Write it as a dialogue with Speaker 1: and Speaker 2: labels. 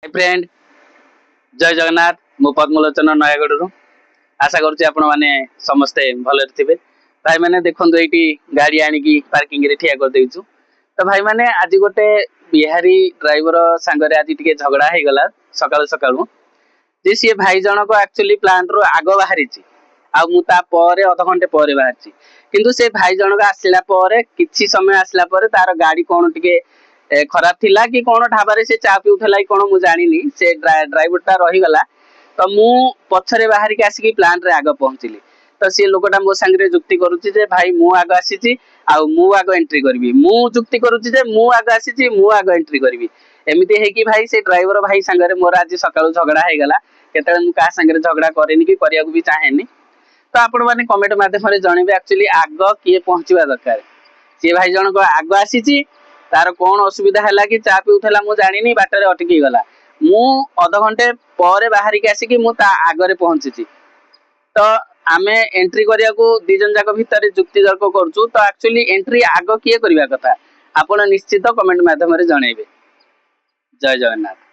Speaker 1: Friend जय जगन्नाथ मु पद्मलोचन नयागढ़ आशा करुच्ची आपण मैंने समस्ते भले थे भाई मैंने देखो ये गाड़ी आणिकी पार्किंग रे ठिया कर देचु तो भाई मैंने आज गोटे बिहारी ड्राइवर सांगरे आज टिके झगड़ा हो गला सकाळु सकाळु जे सी भाई जनक एक्चुअली प्लांट रो आग बाहरी आ मुता परे अध घंटे परे बाहरी किंतु से भाई जनक आसला परे किछि समय आसला परे तार गाड़ी कोन टिके खराब थिला कि कोन ढाबारे से चा पिउथला कि कोन मु जानिनी से ड्राइवर ता रही गला तो मु पछरे बाहर के आसिकी प्लांट रे आग पहुंचली तो सी लोकटा मो संगे जुक्ति करूची जे भाई मु आग आसीची आ मु आग एंट्री करबी मु जुक्ति करूची जे मु आग आसीची मु आग एंट्री करबी एमिति हे कि भाई से ड्राइवर भाई संगे मोर आज सकाळु झगड़ा हे गला केतळे मु का संगे झगड़ा करेनी कि करिया को भी चाहेनी तो आपण माने कमेंट माध्यम रे जणेबे एक्चुअली आग किए पहुंचवा दरकार सी भाई जन को आग आसीची तार कौन असुविधा है कि चा पिउथला मु जानिनी बाटर अटकी गला मु अध घंटे पर बाहर के आसिकी मु ता आगरे पहुंची तो आमे एंट्री करिया को दी जन जाक भितर जुक्ति तर्क करछु तो एक्चुअली एंट्री आग किए करबा कथा आपण निश्चित कमेंट माध्यम रे जणेबे जय जगन्नाथ।